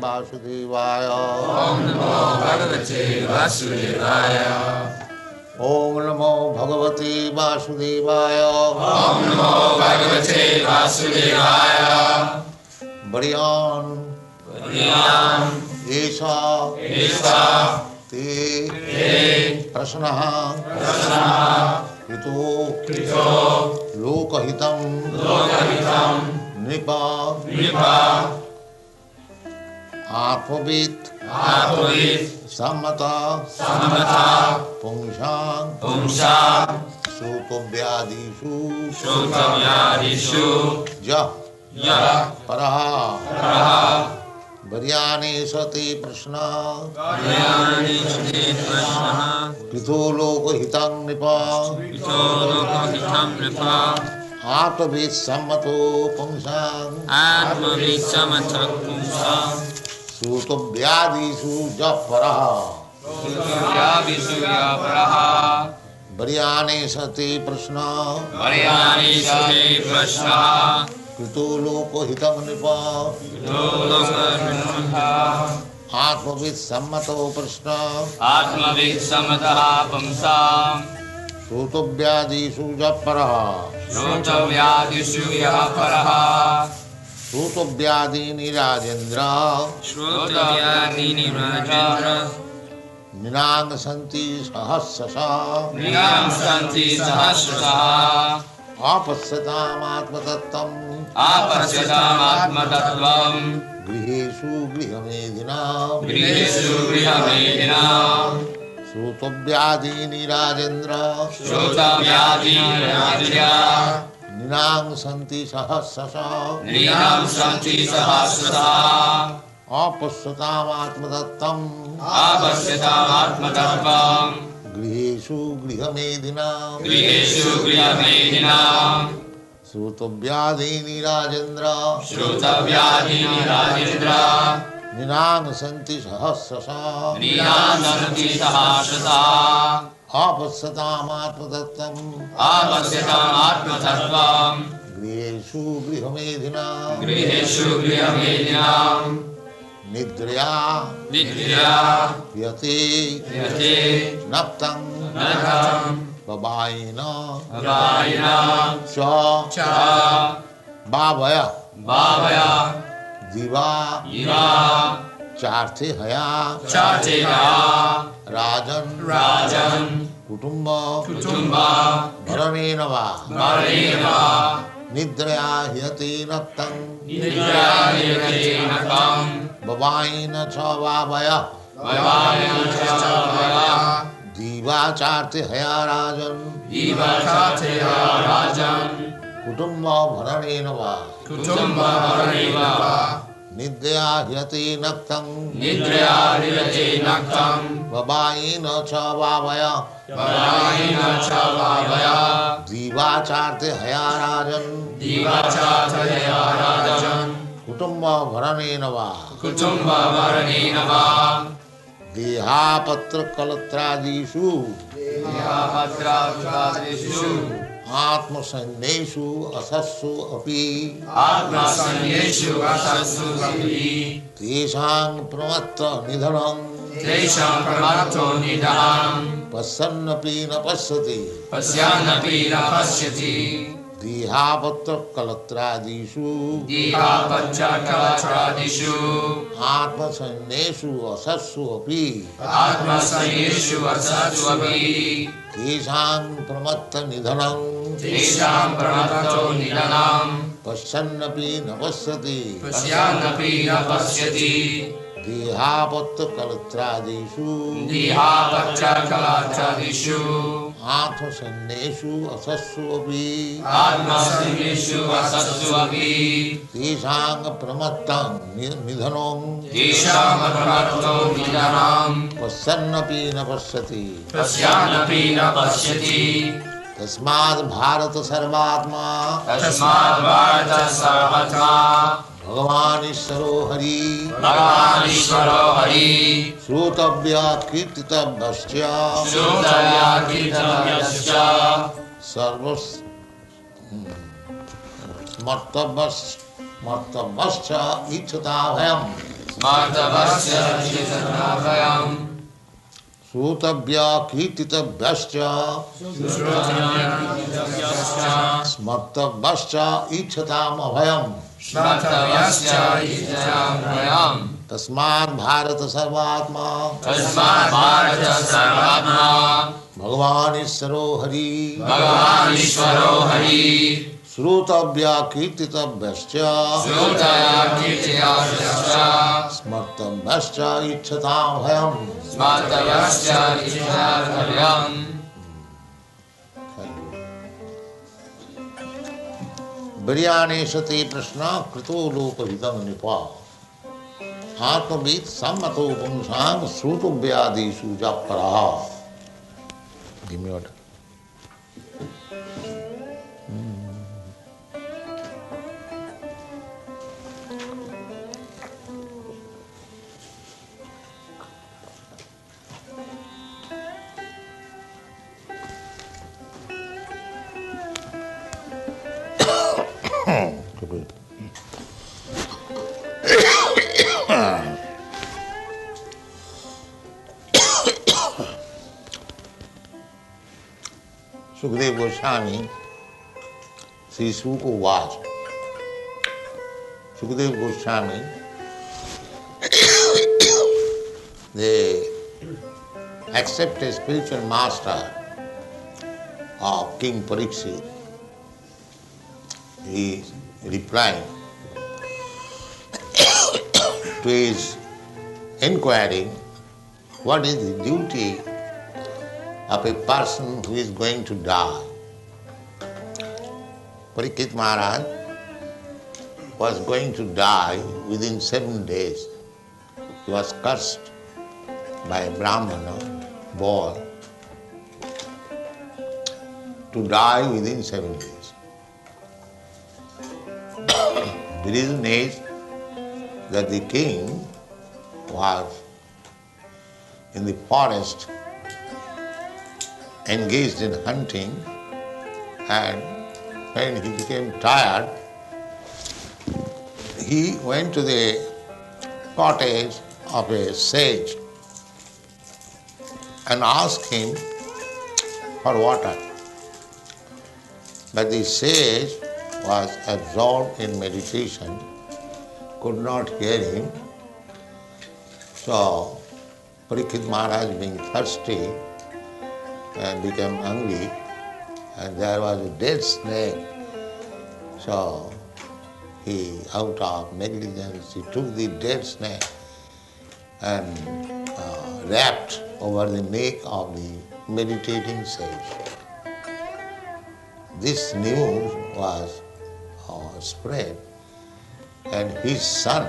वासुदेवाय। ओम नमो भगवते वासुदेवाय। ओम नमो भगवते वासुदेवाय। ओम नमो भगवते वासुदेवाय। बड़ियान ऐसा ते प्रश्नः कृतो लोकहितं नृप आत्मवित् सम्मता पुंसां श्रोतव्यादिषु यः परः वर्याणे सति प्रश्नः कृतो लोकहितं नृप आत्मवित् सम्मतो पुंसां श्रोतव्यादिषु यः परः वर्याणे सति प्रश्नः कृतो लोकहितं नृप आत्मवित् सम्मतो प्रश्नः श्रोतव्यादिषु यः परः श्रोतव्यादीनि राजेन्द्र निनांग सन्ति सहस्रशः आपश्यतामात्मतत्त्वम् गृहेषु गृहमेधिनां श्रोतव्यादीनि राजेन्द्र निनांग सन्ति सहस्रशः आपश्यतामात्मतत्त्वम् गृहेषु गृहमेधिनां श्रोतव्यादीनि राजेन्द्र निनांग सन्ति सहस्रशः आपश्यतामात्मतत्त्वम् गृहेषु गृहमेधिनां निद्रया यते नक्तं बबायिन च बावय दिवा चार्थे हया राजन कुटुंब भरणेन वा निद्रया ह्यते नक्तं बबायिन च बावय दीवाचार्थे हया राजन कुटुंब भरणेन वा निद्रया ह्यते नक्तं बबायिन च बावय दीवाचार्थे हया राजन कुटुंब भरणेन वा देहापत्र कलत्रादिषु आत्मसंज्ञेषु असस्सु अपि तेषां प्रमत्त निधनं पश्यन्नपि न पश्यति देहापत्र कलत्रादिषु आत्मसंज्ञेषु असस्सु अपि तेषां प्रमत्त निधनं पश्यन्नपि न पश्यति देहापत्र कलत्रादिषु आत्मसंज्ञेषु असस्सु अपि तेषां प्रमत्तं निधनं पश्यन्नपि न पश्यति तस्माद् भारत सर्वात्मा भगवान् ईश्वरो हरि श्रोतव्य कीर्तितव्यश्च सर्वस्मर्तव्यश्च इच्छता भयम् Smartavasya Chitanabhayam Srutabhya kirtitavyascha smartabhyascha ichhatam abhayam Smartavasya Chitanabhayam Tasmad Bharata Sarvatma Tasmat Bharata Sarvatma Bhagavan Ishvaro Hari Bhagavan Ishvaro Hari Srutabhya kirtitavyascha Srutaya Kirtiyasya smartabhyascha ichhatam abhayam Smartavasya Chitanabhayam Biryane sate prashna krito lopavidam nipa Atmavid sammato pumsam srutubhyadeshu japaraha. Give me water. Sukadeva Goswami, Sri Suka was. Sukadeva Goswami, they accept a spiritual master of King Pariksit. He is replying to his inquiry, what is the duty of a person who is going to die. Parikshit Maharaj was going to die within 7 days. He was cursed by a Brahmana boy to die within 7 days. The reason is that the king was in the forest engaged in hunting, and when he became tired, he went to the cottage of a sage and asked him for water. But the sage was absorbed in meditation, could not hear him. So Parikshit Maharaj, being thirsty, and became hungry, and there was a dead snake. So he, out of negligence, he took the dead snake and wrapped over the neck of the meditating sage. This news was spread, and his son,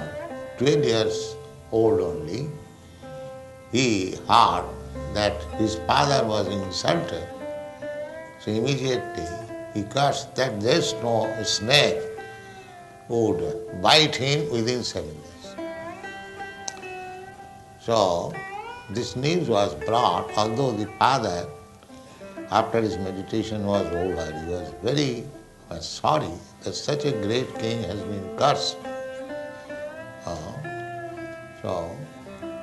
12 years old only, he heard that his father was insulted. So immediately he cursed that there's no snake would bite him within 7 days. So this news was brought, although the father, after his meditation was over, he was very sorry that such a great king has been cursed. So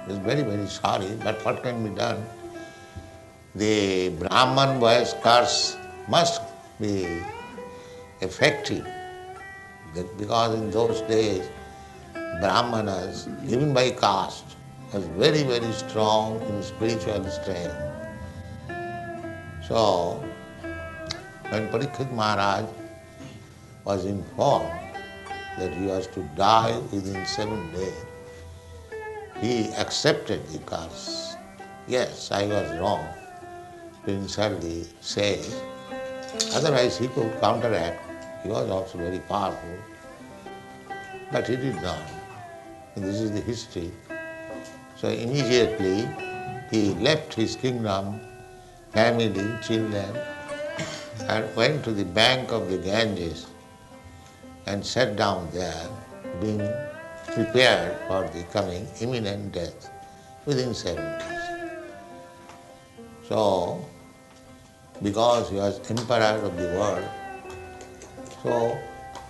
he was very, very sorry, but what can be done? The Brahman boy's curse must be effective, because in those days Brahmanas, even by caste, was very, very strong in spiritual strength. So when Parikshit Maharaj was informed that he was to die within 7 days, he accepted the curse. Yes, I was wrong to insult the sage. Otherwise he could counteract. He was also very powerful. But he did not. And this is the history. So immediately he left his kingdom, family, children, and went to the bank of the Ganges and sat down there, being prepared for the coming imminent death within 7 days. So, because he was emperor of the world, so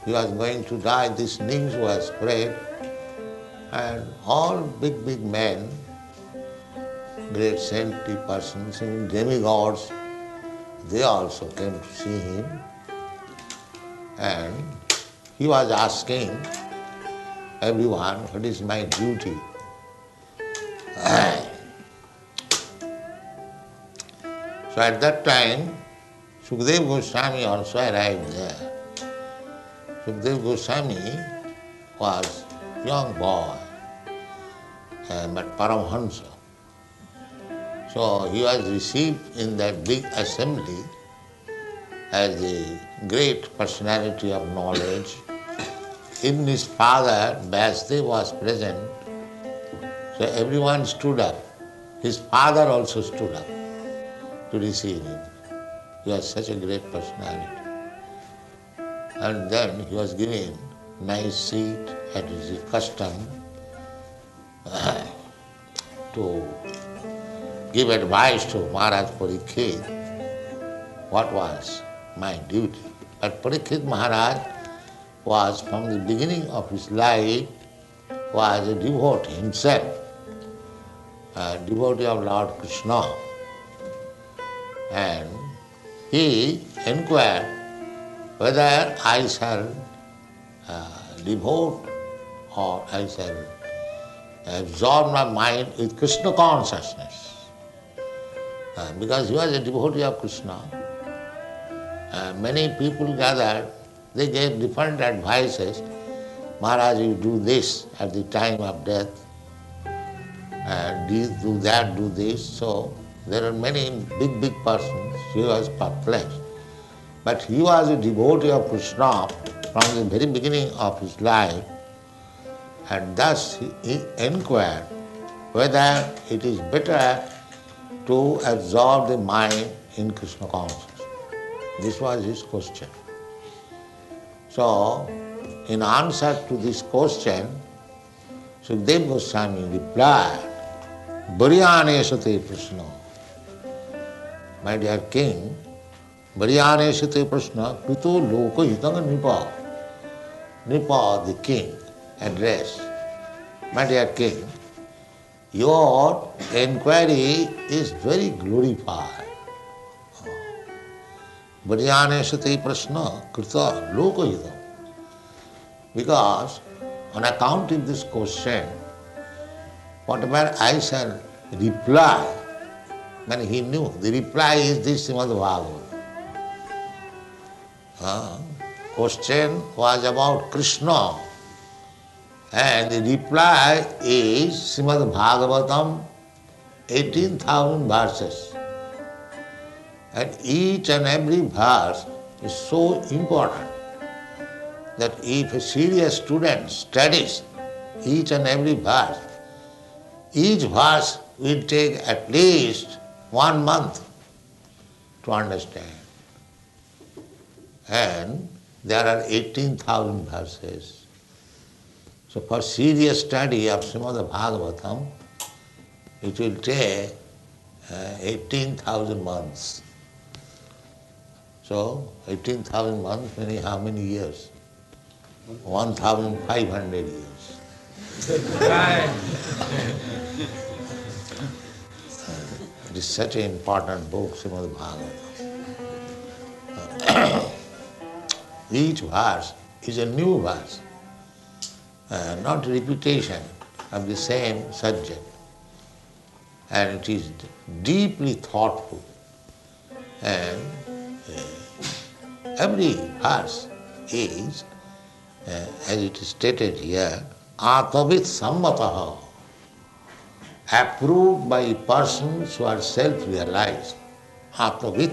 he was going to die. This news was spread, And all big men, great saintly persons, even demigods, they also came to see him. And he was asking everyone, what is my duty? So at that time, Sukadeva Goswami also arrived there. Sukadeva Goswami was a young boy, but Paramhansa. So he was received in that big assembly as a great personality of knowledge. Even his father, Vyasdev, was present. So everyone stood up. His father also stood up to receive him. He was such a great personality. And then he was given a nice seat, as is custom, to give advice to Maharaj Parikshit what was my duty. But Parikshit Maharaj was, from the beginning of his life, was a devotee himself, a devotee of Lord Krishna. And he inquired whether I shall devote or I shall absorb my mind with Krishna consciousness. Because he was a devotee of Krishna. Many people gathered, they gave different advices. Maharaj, you do this at the time of death, do that, do this. So there are many big persons. He was perplexed. But he was a devotee of Krishna from the very beginning of his life, and thus he inquired whether it is better to absorb the mind in Krishna consciousness. This was his question. So, in answer to this question, Sukadeva Goswami replied, Varyanesate Prashna. My dear king, Varyanesate Prashna, Krito Loko Hitanga Nipa. Nipa, the king, addressed. My dear king, your inquiry is very glorified. Varyanesate Prashna, Krita Loko Hitanga. Because on account of this question, whatever I shall reply, when he knew the reply is this Srimad Bhagavatam. Question was about Krishna, and the reply is Srimad Bhagavatam, 18,000 verses. And each and every verse is so important that if a serious student studies each and every verse, each verse will take at least 1 month to understand. And there are 18,000 verses. So for serious study of Srimad Bhagavatam, it will take 18,000 months. So 18,000 months, meaning how many years? 1,500 years. It is such an important book, Srimad Bhagavatam. Each verse is a new verse, not repetition of the same subject. And it is deeply thoughtful. And every verse is, as it is stated here, Atmavit Sammataha, approved by persons who are self-realized. Atmavit.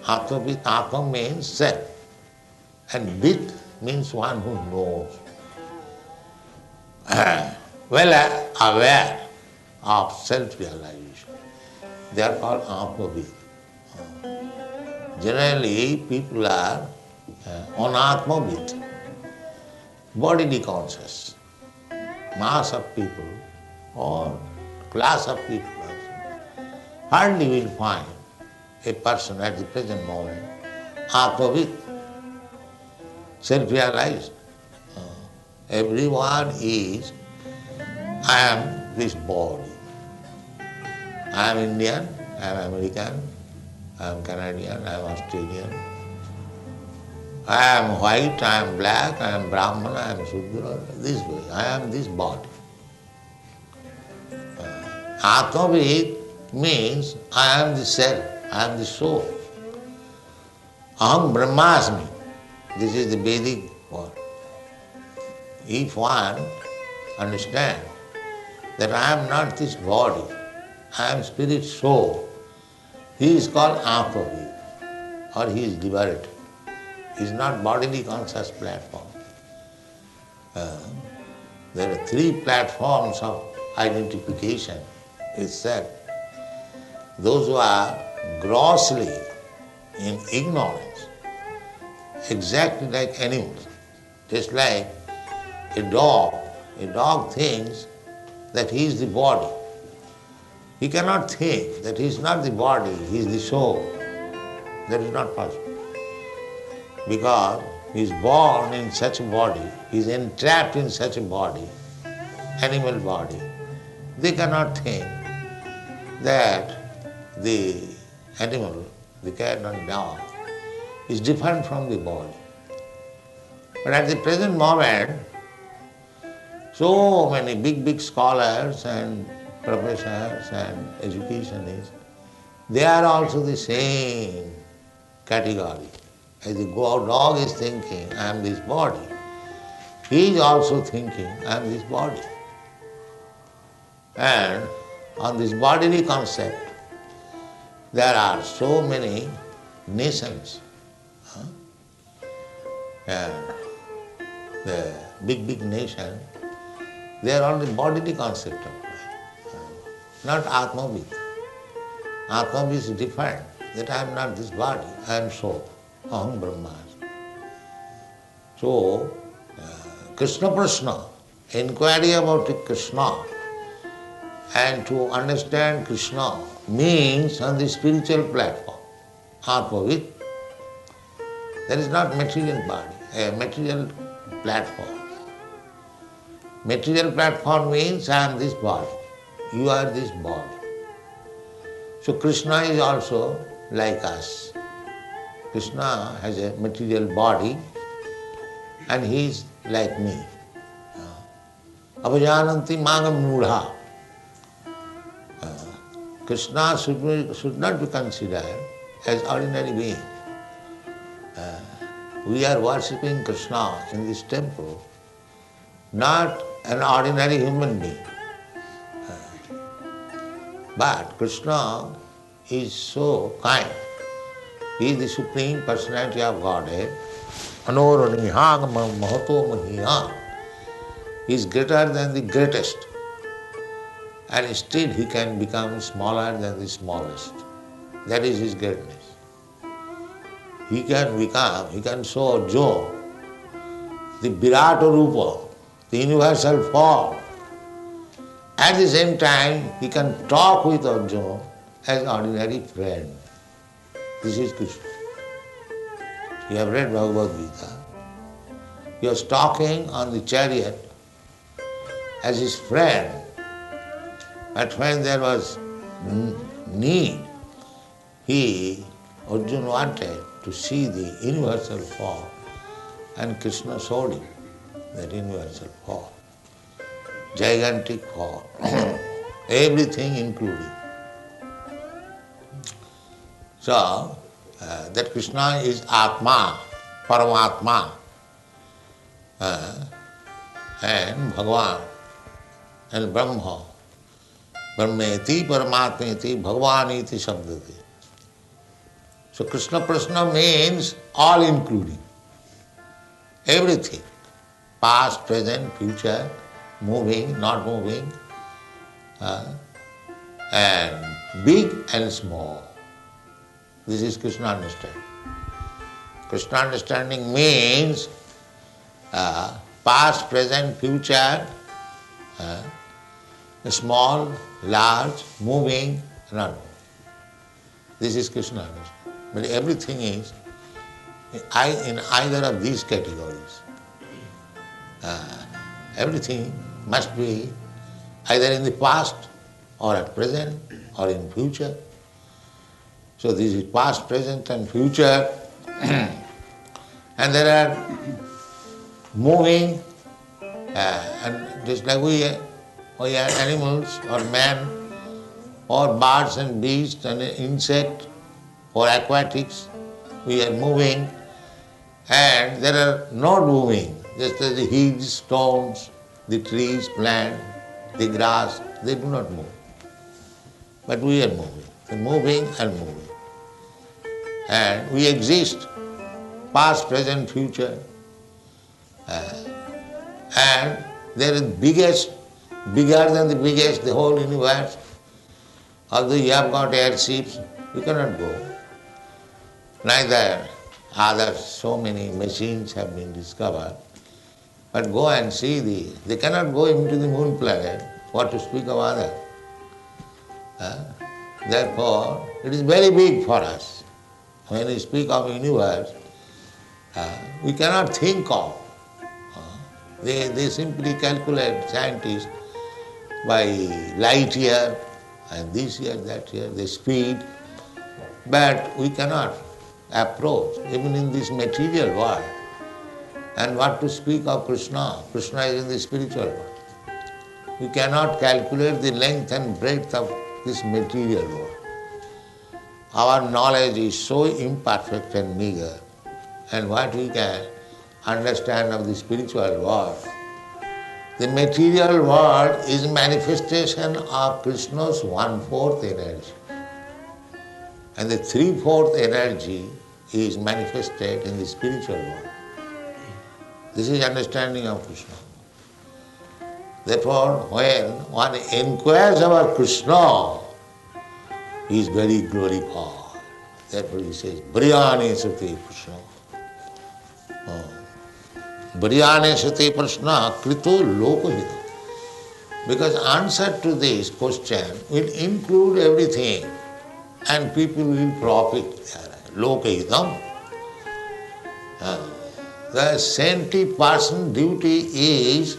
Atmavit, Atma means self. And Vit means one who knows. Well aware of self-realization. They are called Atmavit. Generally, people are Anatmavit, bodily conscious. Mass of people or class of people also. Hardly will find a person at the present moment Atmavit, self-realized. Everyone is, I am this body. I am Indian, I am American, I am Canadian, I am Australian. I am white, I am black, I am Brahman, I am Shudra. This way, I am this body. Atmavid means I am the self, I am the soul. Aham Brahmasmi. This is the Vedic word. If one understands that I am not this body, I am spirit soul, he is called Atmavid, or he is liberated. He is not bodily conscious platform. There are three platforms of identification. It's said, those who are grossly in ignorance, exactly like animals, just like a dog thinks that he is the body. He cannot think that he is not the body, he is the soul. That is not possible. Because he is born in such a body, he is entrapped in such a body, animal body. They cannot think that the animal, the cat and dog, is different from the body. But at the present moment, so many big scholars and professors and educationists, they are also the same category. As the dog is thinking, I am this body, he is also thinking, I am this body. And on this bodily concept, there are so many nations. And the big nation, they are on the bodily concept of life, not Atmavid. Atmavid is different, that I am not this body, I am soul, Aham Brahmasmi. So, Krishna Prashna, inquiry about Krishna, and to understand Krishna means on the spiritual platform, Atmavid. That is not material body, a material platform. Material platform means I am this body, you are this body. So Krishna is also like us. Krishna has a material body and he is like me. Avajananti magam mudha. Krishna should not be considered as ordinary being. We are worshipping Krishna in this temple, not an ordinary human being. But Krishna is so kind. He is the Supreme Personality of Godhead. Anoranihang mahato mahiya. He is greater than the greatest. And still he can become smaller than the smallest. That is his greatness. He can show Joe, the Virata Rupa, the universal form. At the same time, he can talk with Arjuna as ordinary friend. This is Krishna. You have read Bhagavad Gita. He was talking on the chariot as his friend. But when there was need, Arjuna wanted to see the universal form, and Krishna showed him that universal form, gigantic form, everything including. So, that Krishna is Atma, Paramatma, and Bhagavan, and Brahma. Brahmeti, Paramatmeti, Bhagavaniti Shabdati. So Krishna Prashna means all including, everything, past, present, future, moving, not moving, and big and small. This is Krishna understanding. Krishna understanding means past, present, future, small, large, moving, not moving. This is Krishna understanding. But everything is in either of these categories. Everything must be either in the past or at present or in future. So this is past, present and future. And there are moving, and just like we are animals or man or birds and beasts and insect or aquatics, we are moving, and there are not moving, just as the hills, stones, the trees, plant, the grass, they do not move. But we are moving and moving. And we exist, past, present, future. And there is bigger than the biggest, the whole universe. Although you have got airships, you cannot go. Neither other so many machines have been discovered. But go and see they cannot go into the moon planet, what to speak of other. Therefore, it is very big for us. When we speak of universe, we cannot think of. They simply calculate, scientists, by light year, and this year, that year, the speed. But we cannot approach, even in this material world. And what to speak of Krishna? Krishna is in the spiritual world. We cannot calculate the length and breadth of this material world. Our knowledge is so imperfect and meager, and what we can understand of the spiritual world. The material world is manifestation of Krishna's 1/4 energy. And the 3/4 energy is manifested in the spiritual world. This is understanding of Krishna. Therefore, when one inquires about Krishna, he is very glorified. Therefore he says, Briyane Sati Krishna. Briyane Sati Prashna Krito Lokahita. Because answer to this question will include everything and people will profit there. Lokahitam. The saintly person's duty is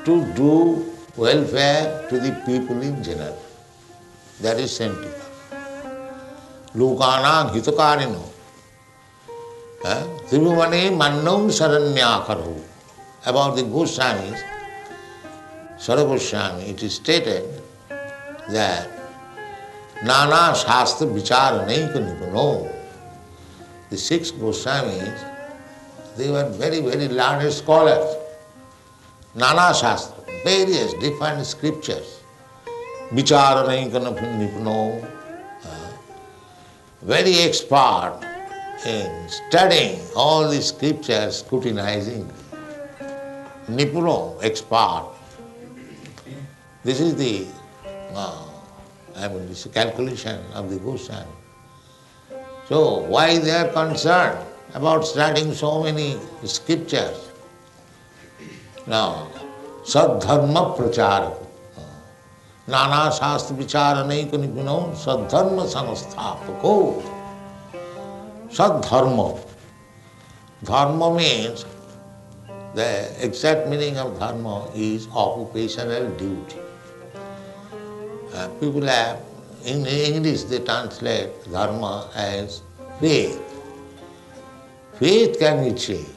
to do welfare to the people in general. That is saintly. Lokanang hitakarino. Tribhuvane mannam saranyakaro. About the Goswamis, Sara Goswami, it is stated that Nana Shastra Vichara Naika Nipuno. The 6 Goswamis, they were very, very learned scholars. Nana Shastra, various different scriptures. Vichara Naika Nipuno, very expert in studying all the scriptures, scrutinizing. Nipuno, expert. This is the this calculation of the Goswami. So why they are concerned about studying so many scriptures? Now, Sadharma Prachara. Nana Shastra Vichara Naika Nipuno Sadharma Sanasthapako. Sadharma. Dharma means, the exact meaning of dharma is occupational duty. People have, in English they translate dharma as faith. Faith can be changed.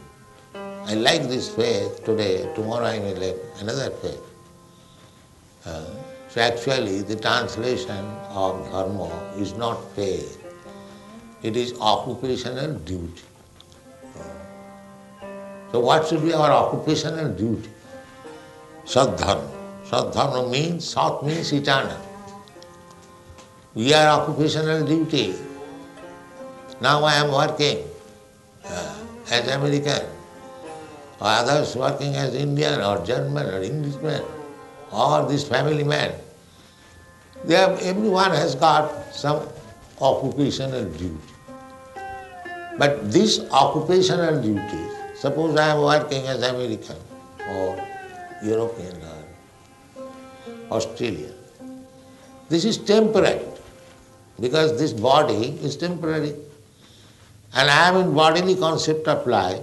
I like this faith today, tomorrow I may like another faith. So actually the translation of dharma is not faith. It is occupational duty. So what should be our occupational duty? Sadharma. Sadharma means, Sat means eternal. We are occupational duty. Now I am working as American, or others working as Indian or German or Englishman, or this family man. Everyone has got some occupational duty. But this occupational duty, suppose I am working as American or European or Australian. This is temporary because this body is temporary. And I am in bodily concept of life,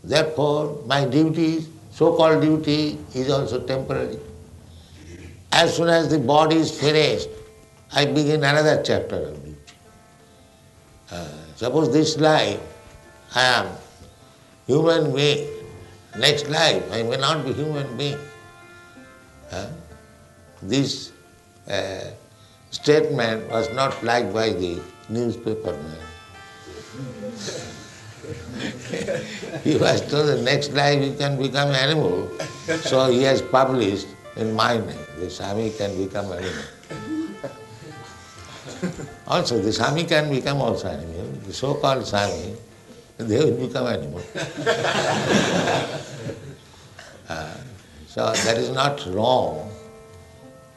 therefore my duty is So-called duty is also temporary. As soon as the body is finished, I begin another chapter of duty. Suppose this life I am human being, next life I may not be human being. This statement was not liked by the newspaper man. He was told the next life you can become animal, so he has published in my name, the Swami can become animal. Also, the Swami can become also animal. The so-called Swami, they will become animal. So that is not wrong.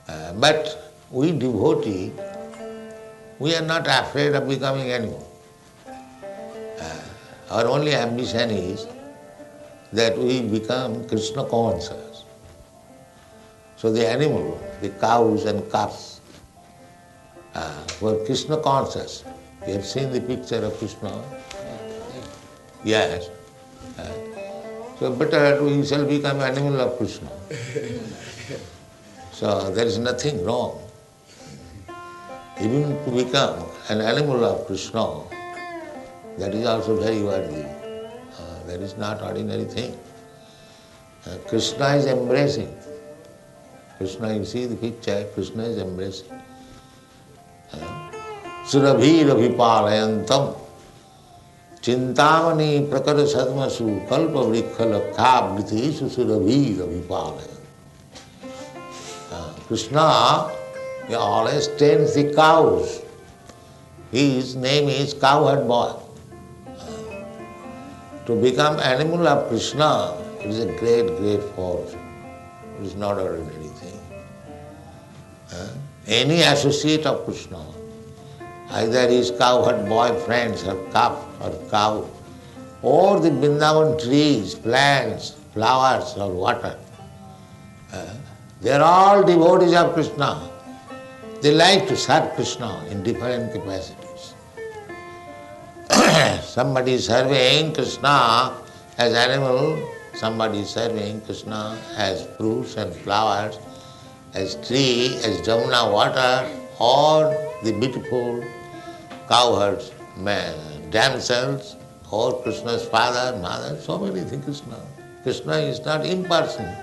But we devotee, we are not afraid of becoming animal. Our only ambition is that we become Krishna conscious. So the animal, the cows and calves, were Krishna conscious. You have seen the picture of Krishna? Yes. So better we shall become animal of Krishna. So there is nothing wrong. Even to become an animal of Krishna, that is also very worthy. That is not ordinary thing. Krishna is embracing. Krishna, you see the picture, Krishna is embracing. Surabhir abhipalayantam chintamani prakara sadmasu kalpa vrikha lakha vritishu surabhir abhipalayantam. Krishna, he always tends the cows. His name is cowherd boy. To become animal of Krishna, it is a great, great force. It is not ordinary thing. Any associate of Krishna, either his cowherd boy friends or calf or cow, or the Vrindavan trees, plants, flowers or water, they are all devotees of Krishna. They like to serve Krishna in different capacities. Somebody is serving Krishna as animal, somebody is serving Krishna as fruits and flowers, as tree, as Jamuna water, or the beautiful cowherds, damsels, or Krishna's father, mother, so many things Krishna. Krishna is not impersonal.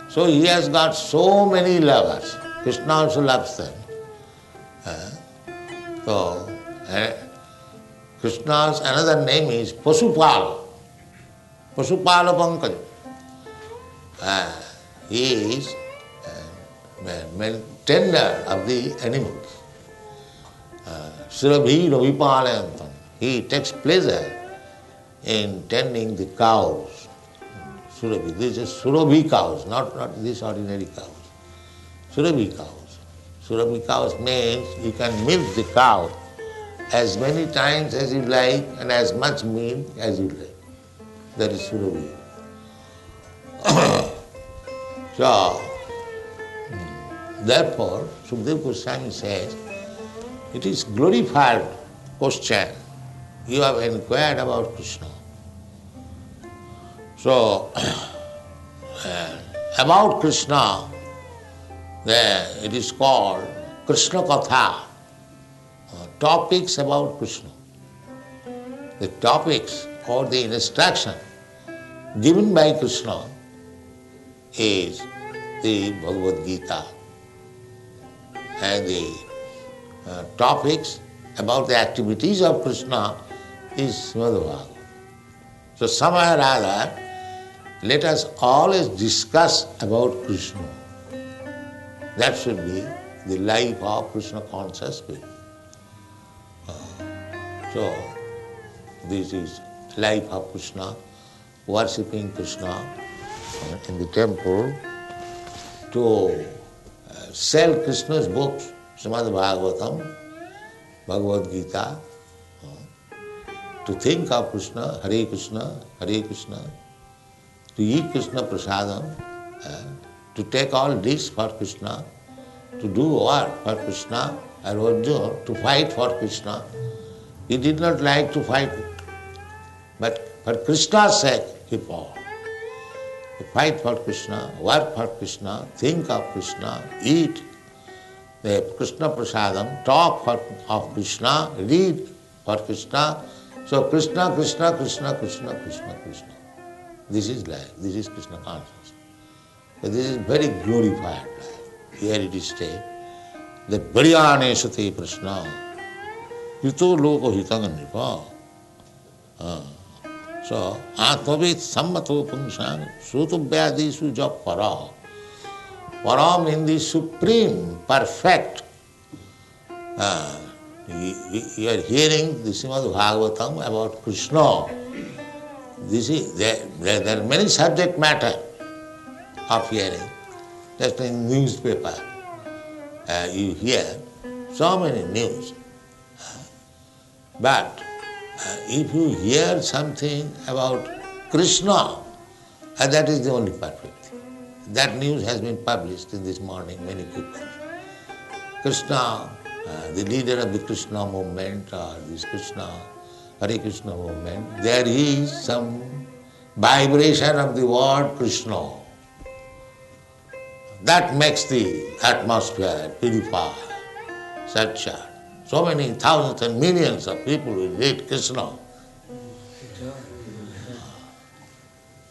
So he has got so many lovers. Krishna also loves them. So Krishna's another name is Pasupala. Pasupala Pankaj. He is tender of the animals. Surabhi Ravipalayantam. He takes pleasure in tending the cows. Surabhi. This is Surabhi cows, not these ordinary cows. Surabhi cows. Surabhi cows means you can milk the cow as many times as you like and as much milk as you like. That is Surabhi. So, therefore, Sukadeva Goswami says, it is glorified question. You have inquired about Krishna. So, about Krishna, it is called Krishna Katha, topics about Krishna. The topics or the instruction given by Krishna is the Bhagavad Gita, and the topics about the activities of Krishna is Srimad Bhagavatam. So somehow or other, let us always discuss about Krishna. That should be the life of Krishna conscious people. So this is life of Krishna, worshipping Krishna in the temple, to sell Krishna's books, Srimad Bhagavatam, Bhagavad Gita, to think of Krishna, Hare Krishna, Hare Krishna, to eat Krishna prasadam, to take all this for Krishna, to do work for Krishna, and Arjuna to fight for Krishna. He did not like to fight, but for Krishna's sake he fought. fight for Krishna, work for Krishna, think of Krishna, eat the Krishna prasadam, talk of Krishna, read for Krishna. So Krishna, Krishna, Krishna, Krishna, Krishna, Krishna. This is life, this is Krishna consciousness. So this is very glorified life. Here it is said that Bharyane Sati Krishna, Yuto Loko Hitanga Nipa. So Atmavid Sammato Pungsang, Sutu Vyadisu Jap Para. Para means the supreme, perfect. You are hearing the Srimad Bhagavatam about Krishna. There are many subject matter of hearing. Just in newspaper, you hear so many news. But if you hear something about Krishna, that is the only perfect thing. That news has been published in this morning, many people. Krishna, the leader of the Krishna movement or this Krishna, Hare Krishna movement, there is some vibration of the word Krishna. That makes the atmosphere purify, satcha. So many thousands and millions of people will read Krishna.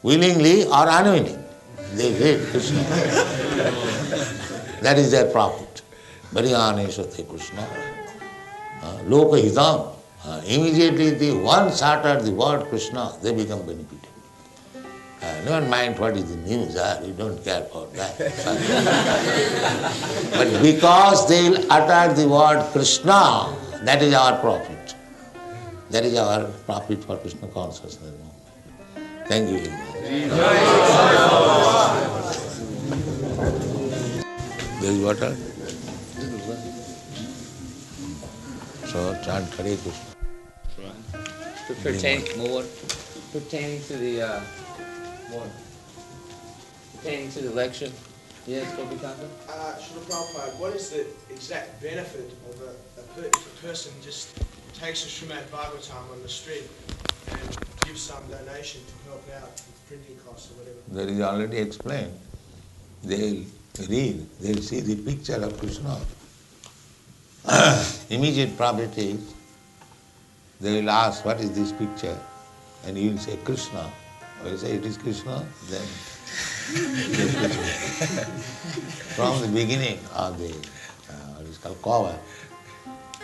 Willingly or unwillingly, they read Krishna. That is their profit. Bharyane Sati Krishna. Lokahitam. Immediately they once utter the word Krishna, they become benefited. Never mind what is the news, you don't care about that. But because they will utter the word Krishna, that is our profit. That is our profit for Krishna consciousness. Thank you. There is water? So chant Hare Krishna. Pertaining to the pertaining to the lecture. Yes, Gopikanta? Srila Prabhupada, what is the exact benefit of if a person just takes a Srimad Bhagavatam on the street and gives some donation to help out with printing costs or whatever? That is already explained. They'll read, they'll see the picture of Krishna. Immediate profit is, they will ask, what is this picture? And you will say, Krishna. Or you say, it is Krishna, then it is Krishna. From the beginning of the, what is called cover,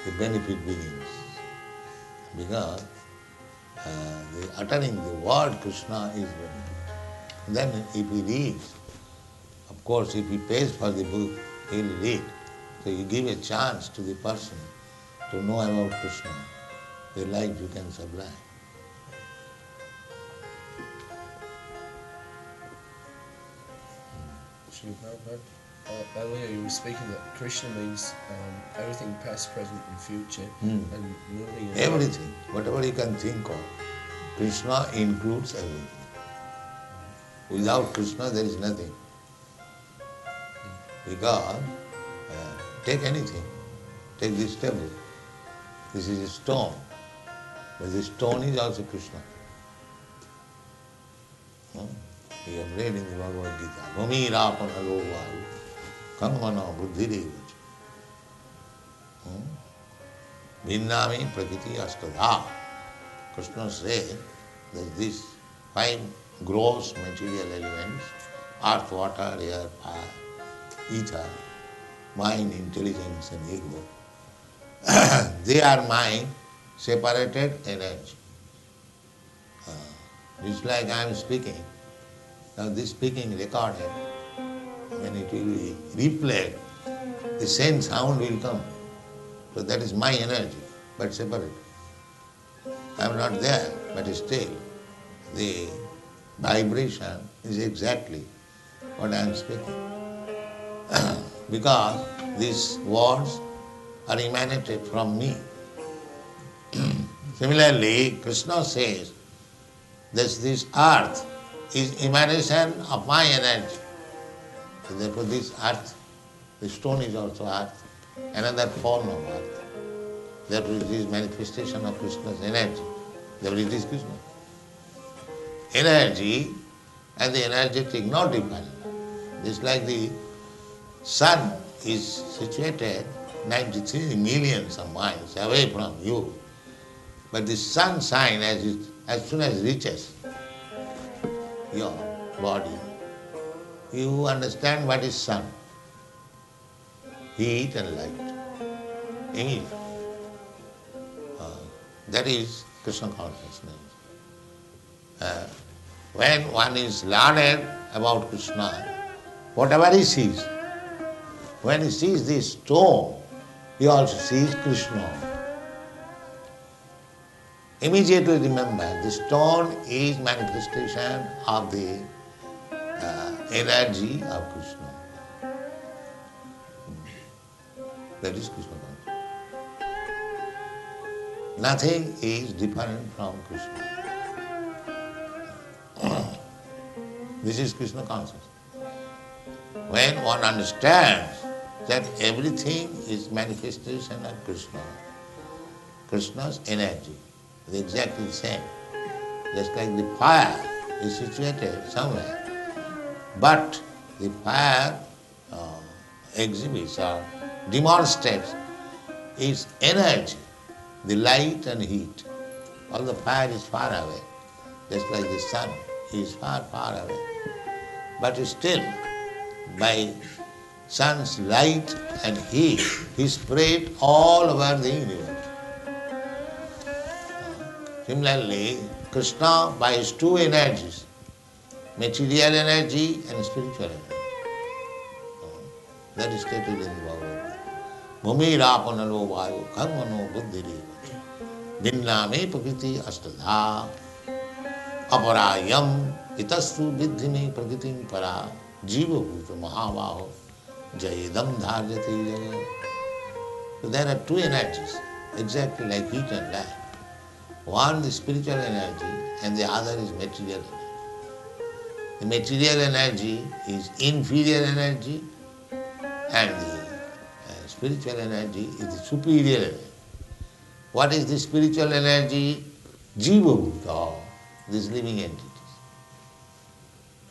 the benefit begins. Because the uttering the word Krishna is benefit. Then if he reads, of course if he pays for the book, he will read. So you give a chance to the person to know about Krishna. Their life becomes sublime. Srila Prabhupada, earlier you were speaking that Krishna means everything past, present and future, and moving and Everything, whatever you can think of. Krishna includes everything. Without Krishna there is nothing. Because, take anything, take this table. This is a stone, but this stone is also Krishna. We have read in the Bhagavad Gita, Bhumi Rapana Lovaru, Kamana Buddhidevacha. Vinnami Prakriti Astada. Krishna said that these 5 gross material elements, earth, water, air, fire, ether, mind, intelligence and ego, they are mind separated energy. It's like I am speaking. Now this speaking recorded, when it will be replayed, the same sound will come. So that is my energy, but separate. I am not there, but still the vibration is exactly what I am speaking. Because these words are emanated from me. Similarly, Krishna says that this earth is emanation of my energy. So therefore this earth, the stone is also earth, another form of earth. Therefore it is manifestation of Krishna's energy. Therefore it is Krishna. Energy and the energetic not different. Just like the sun is situated 93 millions of miles away from you, but the sun shine as soon as it reaches your body. You understand what is sun? Heat and light. Immediately. That is Krishna consciousness. When one is learned about Krishna, whatever he sees, when he sees this stone, he also sees Krishna. Immediately remember, the stone is manifestation of the energy of Krishna. That is Krishna consciousness. Nothing is different from Krishna. This is Krishna consciousness. When one understands that everything is manifestation of Krishna, Krishna's energy is exactly the same. Just like the fire is situated somewhere, but the fire exhibits or demonstrates its energy, the light and heat. All the fire is far away, just like the sun is far, far away. But still, by sun's light and heat, he spread all over the universe. Similarly, Krishna, by his two energies, material energy and spiritual energy, that is stated in the Bhagavad Gita. Bhumi-rapanalo vayu karmano buddhiri vinname prakriti astadha aparayam itastu viddhime prakritim para jiva bhuta mahavaho jayedam dharjati jagat. So there are two energies, exactly like heat and light. One the spiritual energy and the other is material energy. The material energy is inferior energy and the spiritual energy is the superior energy. What is the spiritual energy? Jiva bhuta, these living entities.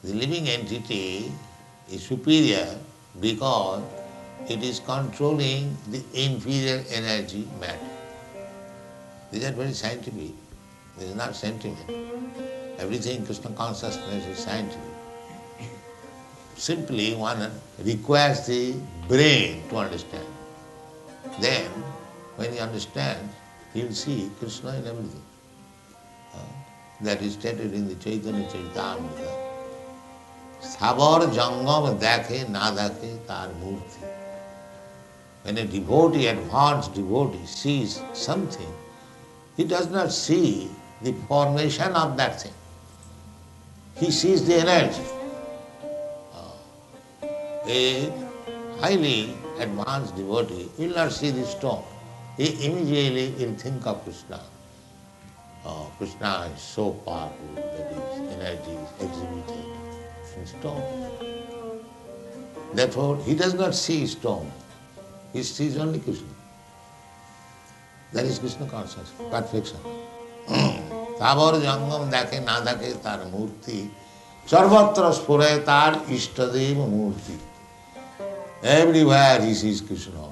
The living entity is superior because it is controlling the inferior energy matter. These are very scientific. This is not sentiment. Everything Krishna consciousness is scientific. Simply one requires the brain to understand. Then, when he understands, he will see Krishna in everything. That is stated in the Chaitanya Charitamrita. Sabar jangam dakhe na dakhe tar murti. When a devotee, advanced devotee, sees something, he does not see the formation of that thing. He sees the energy. A highly advanced devotee will not see the stone. He immediately will think of Krishna. Oh, Krishna is so powerful that his energy is exhibited in stone. Therefore, he does not see stone. He sees only Krishna. That is Krishna consciousness, perfection. Tabar jangam dakhe na dakhe tar murti, sarvatra spure tar ishtadeva murti. Everywhere he sees Krishna.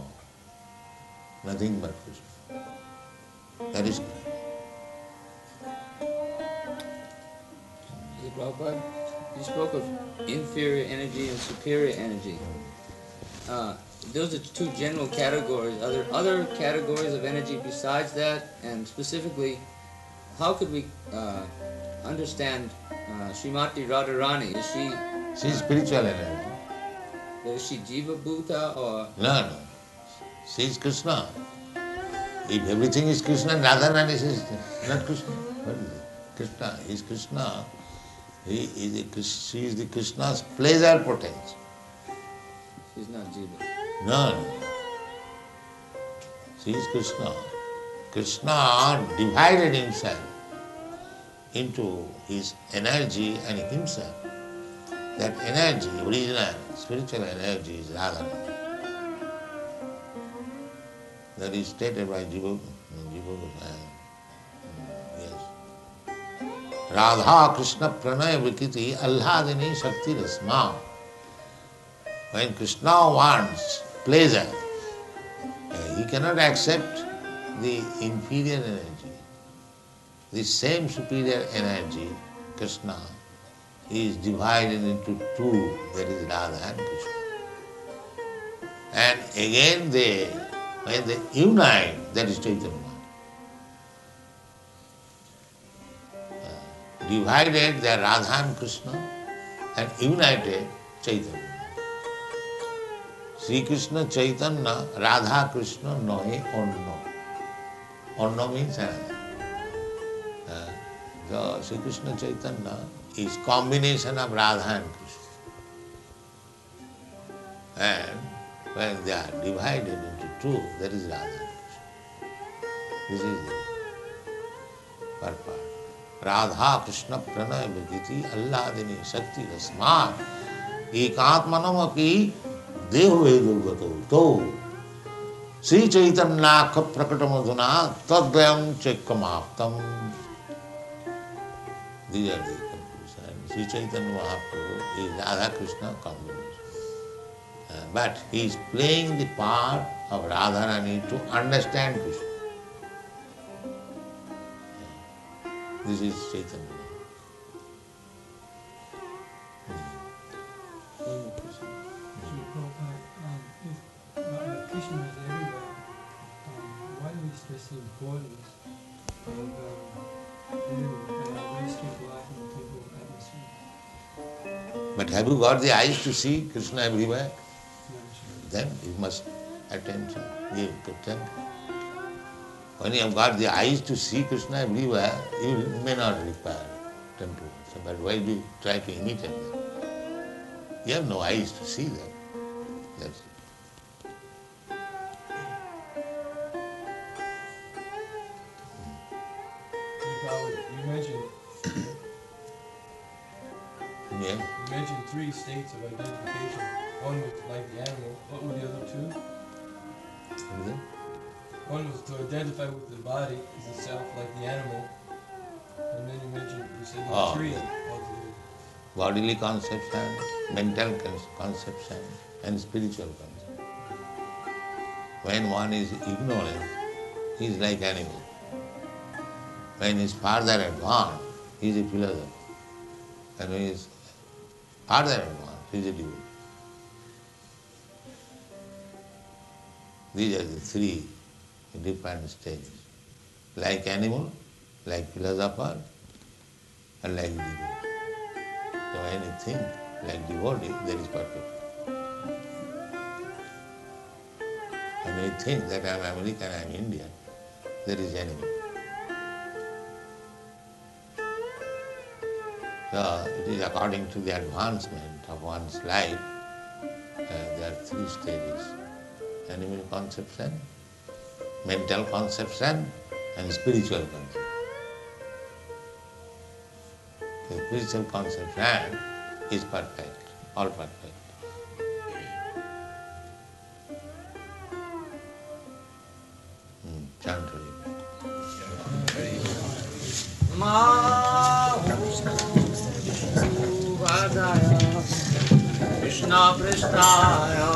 Nothing but Krishna. That is Krishna. Prabhupada, you spoke of inferior energy and superior energy. Those are two general categories. Are there other categories of energy besides that? And specifically, how could we understand Srimati Radharani? She is spiritual energy. Is she Jiva Bhuta or? No. She is Krishna. If everything is Krishna, Radharani is not Krishna. What is it? Krishna is Krishna. She is the Krishna's pleasure potential. She's not Jiva. No. She is Krishna. Krishna divided himself into his energy and himself. That energy, original spiritual energy, is Radharani. That is stated by Jiva Goswami. Yes. Radha Krishna Pranaya Vikiti Alladini Shakti Rasma. When Krishna wants pleasure, he cannot accept the inferior energy. The same superior energy, Krishna, is divided into two, that is Radha and Krishna. And again when they unite, that is Chaitanya. Divided, they are Radha and Krishna, and united Chaitanya. Sri Krishna Chaitanya, Radha Krishna Nohe Onno. Onno means another. So Sri Krishna Chaitanya is combination of Radha and Krishna. And when they are divided into two, that is Radha and Krishna. This is the purport. Radha Krishna Pranaya Vigiti Alladini Shakti Rasma Ekatmanam api Deho Vedurgato To Sri Chaitanya Prakatamuduna Tadvayam Chekkamaptam. These are the conclusions. Sri Chaitanya Mahaprabhu is Radha Krishna combination. But he is playing the part of Radharani to understand Krishna. This is Chaitanya. If Krishna is everywhere, why do we stress the importance of living a very strict life in the temple atmosphere? But have you got the eyes to see Krishna everywhere? No, sure. Then you must attention, give attention. When you have got the eyes to see Krishna everywhere, you may not require temple. But why do you try to imitate them? You have no eyes to see them. That's it. You mentioned Yeah. you mentioned three states of identification. One was like the animal. What were the other two? What is it? One was to identify with the body as itself, like the animal. And then you said there were three altogether. Bodily conception, mental conception, and spiritual conception. When one is ignorant, he is like animal. When he is farther advanced, he is a philosopher. And when he is farther advanced, he is a devotee. These are the three different stages. Like animal, like philosopher, and like devotee. So when you think like devotee, that is perfect. And when you think that I am American, I am Indian, that is animal. So it is according to the advancement of one's life, there are three stages. Animal conception, mental conception, and spiritual conception. The spiritual conception is perfect, all perfect. Chant Hari. Krishna Prasthaya